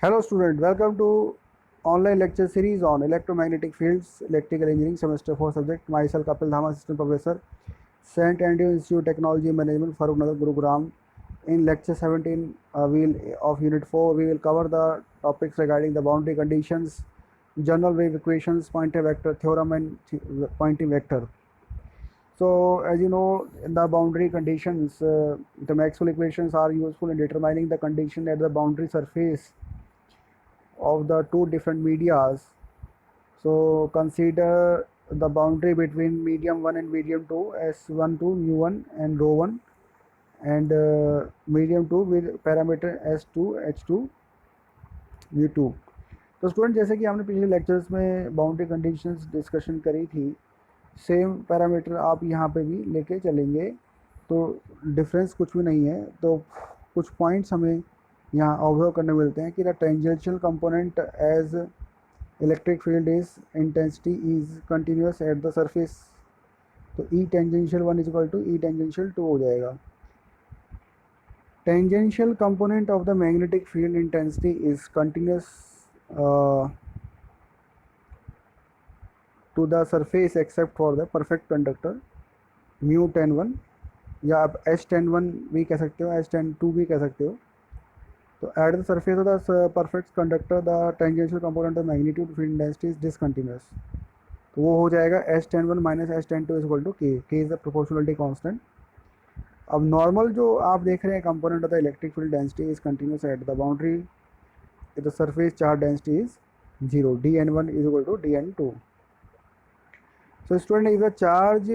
Hello student, welcome to online lecture series on electromagnetic fields, electrical engineering semester 4 subject. Myself Kapil Dhama, assistant professor, St. Andrew Institute Technology Management, Farooqnagar, Gurugram. In lecture 17 of unit 4, we will cover the topics regarding the boundary conditions, general wave equations, Poynting vector theorem and Poynting vector. So as you know, in the boundary conditions, the Maxwell equations are useful in determining the condition at the boundary surface of the two different medias. So consider the boundary between medium 1 and medium 2 as 1 to mu 1 and rho 1, and medium 2 with parameter s2 h2 v2. तो student, जैसे कि हमने पिछले lectures में boundary conditions discussion करी थी, same parameter आप यहाँ पे भी लेके चलेंगे तो डिफरेंस कुछ भी नहीं है। तो कुछ पॉइंट्स हमें यहाँ ऑब्जर्व करने मिलते हैं कि the tangential component as electric field is intensity is continuous at the surface. तो E tangential 1 is equal to E tangential 2 हो जाएगा। Tangential component of the magnetic field intensity is continuous to the surface except for the perfect conductor mu 10 1, या आप H 10 1 भी कह सकते हो, H 10 2 भी कह सकते हो। तो at the surface of the perfect conductor the tangential component of magnitude field intensity is discontinuous. तो वो हो जाएगा H 10 1 minus H 10 2 is equal to K is the proportionality constant. अब नॉर्मल जो आप देख रहे हैं component of the electric field density is continuous at the boundary, the surface charge density is 0, dn1 is equal to dn2. So student, if the charge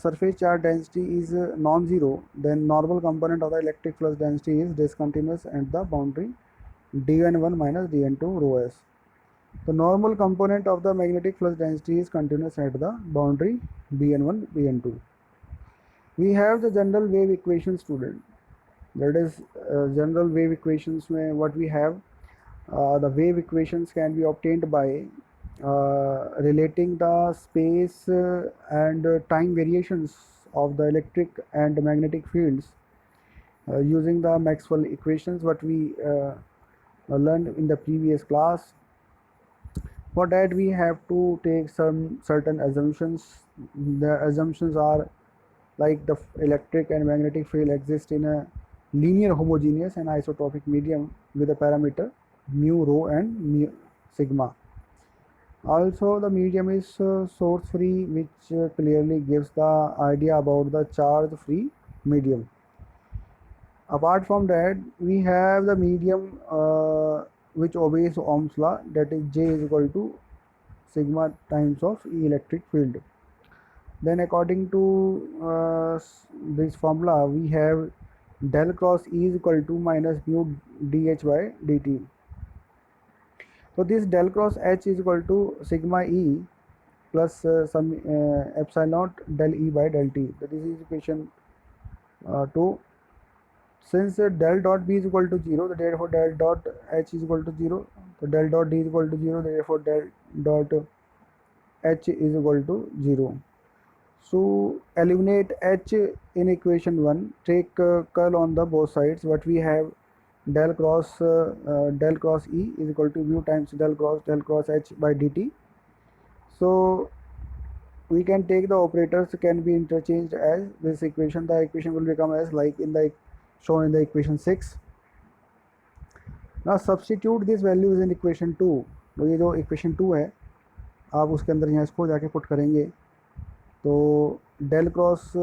surface charge density is non-zero, then normal component of the electric flux density is discontinuous at the boundary dn1 minus dn2 rho s. The normal component of the magnetic flux density is continuous at the boundary bn1 bn2. We have the general wave equation, student. That is general wave equations में what we have, the wave equations can be obtained by relating the space and time variations of the electric and magnetic fields using the Maxwell equations what we learned in the previous class. For that we have to take some certain assumptions. The assumptions are like the electric and magnetic field exist in a linear homogeneous and isotropic medium with a parameter mu rho and mu sigma. Also the medium is source free, which clearly gives the idea about the charge free medium. Apart from that we have the medium which obeys Ohm's law, that is J is equal to sigma times of E electric field. Then according to this formula we have del cross E is equal to minus mu dH by dt. So this del cross H is equal to sigma E plus some epsilon naught del E by del T. So this is equation 2. Since del dot B is equal to 0, therefore del dot H is equal to 0. So del dot D is equal to 0, therefore del dot H is equal to 0. So eliminate H in equation 1, take curl on the both sides. What we have, del cross E is equal to mu times del cross H by dt. So we can take the operators can be interchanged as this equation. The equation will become as like in the shown in the equation 6. Now substitute these values in equation 2. तो ये जो equation 2 है आप उसके अंदर यहाँ इसको जाके पुट करेंगे तो del cross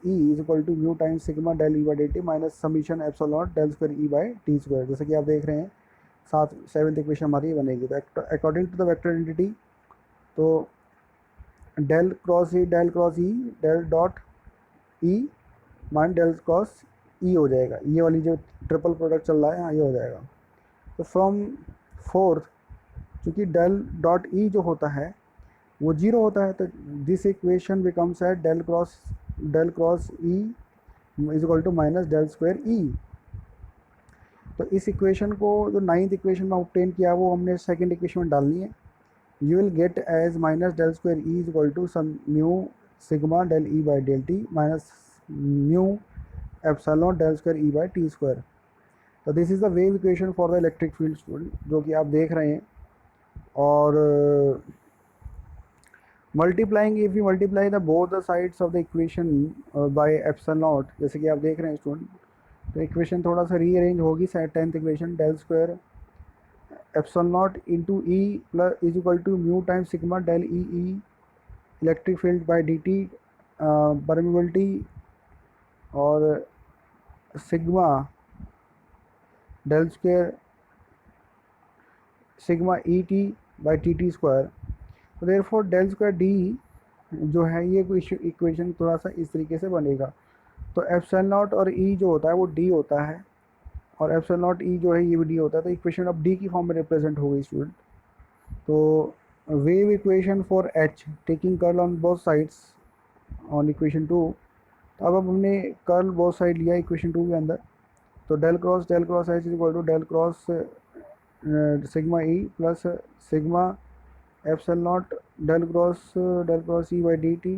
E is equal to mu times sigma del E by dt minus summation epsilon del square E by t square. जैसे कि आप देख रहे हैं सेवन्थ इक्वेशन हमारी बनेगी। तो according to the vector identity तो del cross E del dot E minus del cross E हो जाएगा। ये वाली जो ट्रिपल प्रोडक्ट चल रहा है यहाँ ये हो जाएगा। तो फ्रॉम फोर्थ, चूँकि del डॉट E जो होता है वो 0 होता है, तो दिस इक्वेशन बिकम्स है del cross E is equal to minus del square E। तो इस इक्वेशन को जो 9th इक्वेशन में ऑब्टेन किया वो हमने सेकंड इक्वेशन में डालनी है। You will get as minus del square E is equal to some mu sigma del E by del t minus mu epsilon del square E by t square. तो this is the wave equation for the electric field student, जो कि आप देख रहे हैं। और multiplying, if you multiply the both the sides of the equation by epsilon naught, जैसे कि आप देख रहे हैं स्टूडेंट, तो इक्वेशन थोड़ा सा रीअरेंज होगी। 10th equation del square epsilon naught into E plus is equal to mu time sigma del E E electric field by D T permeability, और sigma del square sigma E T by T T square. तो therefore del square D जो है ये equation थोड़ा सा इस तरीके से बनेगा। तो एप्सिलॉन नॉट और ई जो होता है वो डी होता है, और एप्सिलॉन नॉट ई जो है ये भी डी होता है। तो इक्वेशन अब डी की फॉर्म में रिप्रेजेंट हो गई स्टूडेंट। तो wave equation for H taking curl on both sides on equation 2। तो अब हमने कर्ल बोथ साइड लिया इक्वेशन 2 के अंदर। तो del cross H is equal to del cross sigma E plus sigma epsilon naught del cross E by d t.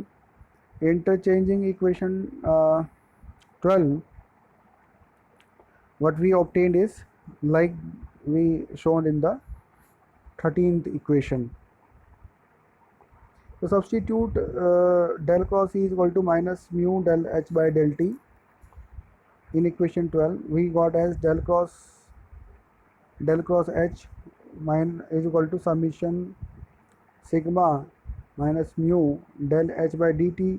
Interchanging equation 12, what we obtained is like we shown in the 13th equation. So substitute del cross E is equal to minus mu del H by del T in equation 12. We got as del cross H is equal to summation sigma minus mu del H by dt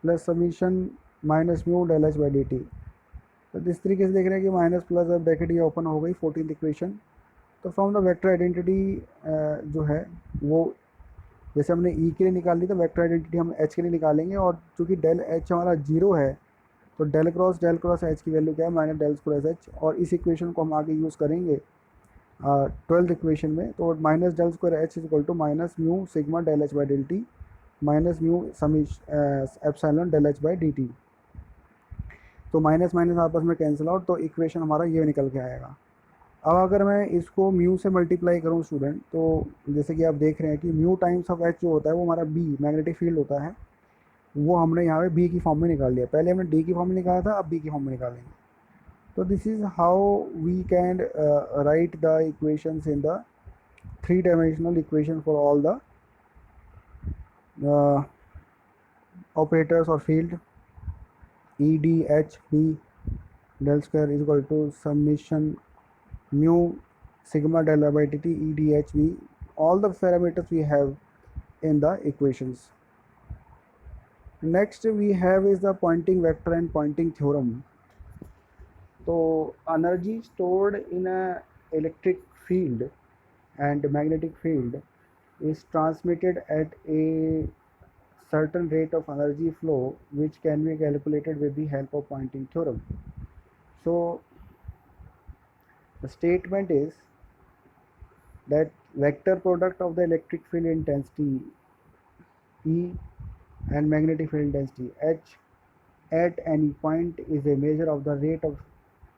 plus summation minus mu del H by dt. तो इस तरीके से देख रहे हैं कि minus plus, अब bracket ये ओपन हो गई 14th इक्वेशन। तो फ्रॉम द वेक्टर आइडेंटिटी जो है वो जैसे हमने ई के लिए निकाल ली, तो वेक्टर आइडेंटिटी हम एच के लिए निकालेंगे। और चूँकि डेल एच हमारा जीरो है, तो डेल क्रॉस एच की वैल्यू क्या है, माइनस डेल स्क्वायर एच। और इस इक्वेशन को हम आगे यूज़ करेंगे 12th इक्वेशन में। तो minus del square H is equal to minus mu sigma del H by del t minus mu epsilon del H by d t. तो minus minus आपस में कैंसिल आउट, तो इक्वेशन हमारा ये निकल के आएगा। अब अगर मैं इसको म्यू से मल्टीप्लाई करूँ स्टूडेंट, तो जैसे कि आप देख रहे हैं कि म्यू टाइम्स ऑफ एच जो होता है वो हमारा बी मैग्नेटिक फील्ड होता है, वो हमने यहाँ पे बी की फॉर्म में निकाल लिया। पहले हमने डी की फॉर्म में निकाला था, अब बी की फॉर्म में निकालेंगे। तो this is how we can write the equations in the 3-dimensional equation for all the operators और field E D H B del square is equal to summation mu sigma del y by dt e d h v, all the parameters we have in the equations. Next we have is the Poynting vector and Poynting theorem. So energy stored in a electric field and magnetic field is transmitted at a certain rate of energy flow, which can be calculated with the help of Poynting theorem. So the statement is that vector product of the electric field intensity E and magnetic field intensity H at any point is a measure of the rate of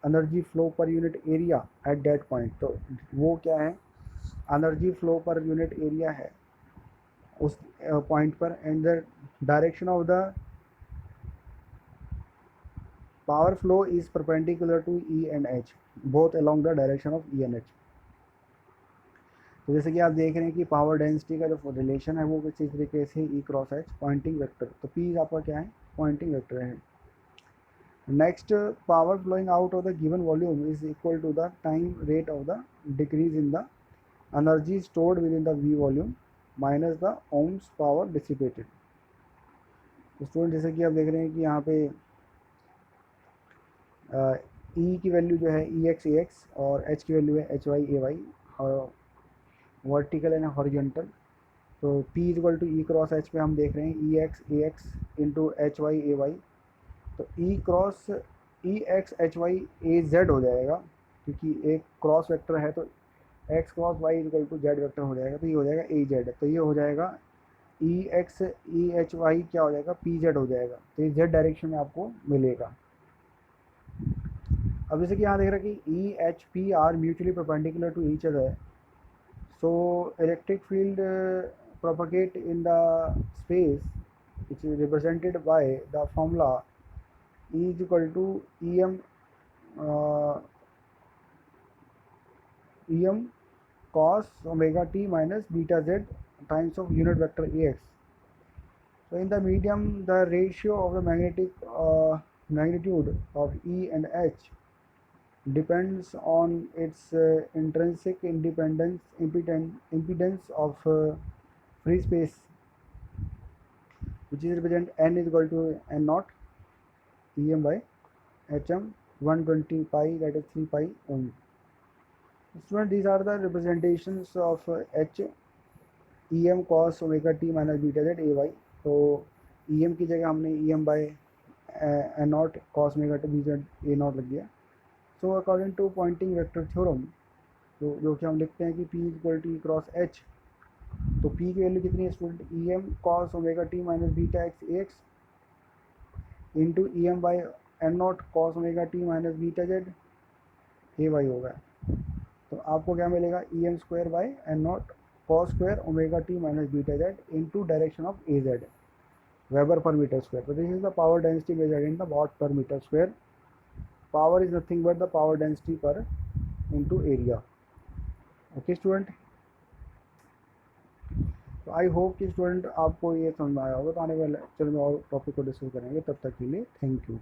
energy flow per unit area at that point. तो वो क्या है, energy flow per unit area है उस point पर, and the direction of the power flow is perpendicular to E and H, both along the direction of E and H. तो जैसे कि आप देख रहे हैं कि पावर डेंसिटी का जो रिलेशन है वो किसी तरीके से E cross H pointing vector, तो पी आपका क्या है, पॉइंटिंग वेक्टर है। Next, power flowing out of the given volume is equal to the time rate of the decrease in the energy stored within the V volume minus the ohm's power dissipated. तो student जैसे कि आप देख रहे हैं कि यहाँ पे ई की वैल्यू जो है ई एक्स ए एक्स, और एच की वैल्यू है एच वाई ए वाई, और वर्टिकल एंड हॉरिजॉन्टल। तो P is equal to E cross H पे हम देख रहे हैं E x a x into H y a y. तो E cross E x H y a z हो जाएगा, क्योंकि एक क्रॉस वेक्टर है, तो x cross y is equal to z vector हो जाएगा। तो ये हो जाएगा ए जेड, तो ये हो जाएगा ई एक्स ई एच वाई क्या हो जाएगा, पी जेड हो जाएगा। तो ये जेड डायरेक्शन में आपको मिलेगा। अब जैसे कि यहाँ देख रहे हैं कि E H P are mutually perpendicular to each other, so electric field propagate in the space, which is represented by the formula E is equal to em em cos omega t minus beta z times of unit vector ax. So in the medium, the ratio of the magnetic magnitude of E and H depends on its intrinsic impedance of free space, which is represent n is equal to n naught em by hm 120 pi, that is 3 pi ohm. Student, these are the representations of h em cos omega t minus beta z ay. तो em की जगह हमने em by n naught cos omega t bz a naught लग गया. So according to pointing vector theorem, जो कि हम लिखते हैं कि P equal T cross H, तो P की वैल्यू कितनी है student, E m cos omega t minus beta x x into E m by n naught cos omega t minus beta z a y होगा. तो आपको क्या मिलेगा, E m square by n naught cos square omega t minus beta z into direction of A Z weber per metre square. तो this is the power density measured in the watt per metre square. Power is nothing but the power density per into area. Okay student, तो I hope कि student आपको ये समझ में आया होगा. तो आने वाले लेक्चर में और टॉपिक को डिस्कस करेंगे. तब तक के लिए थैंक यू.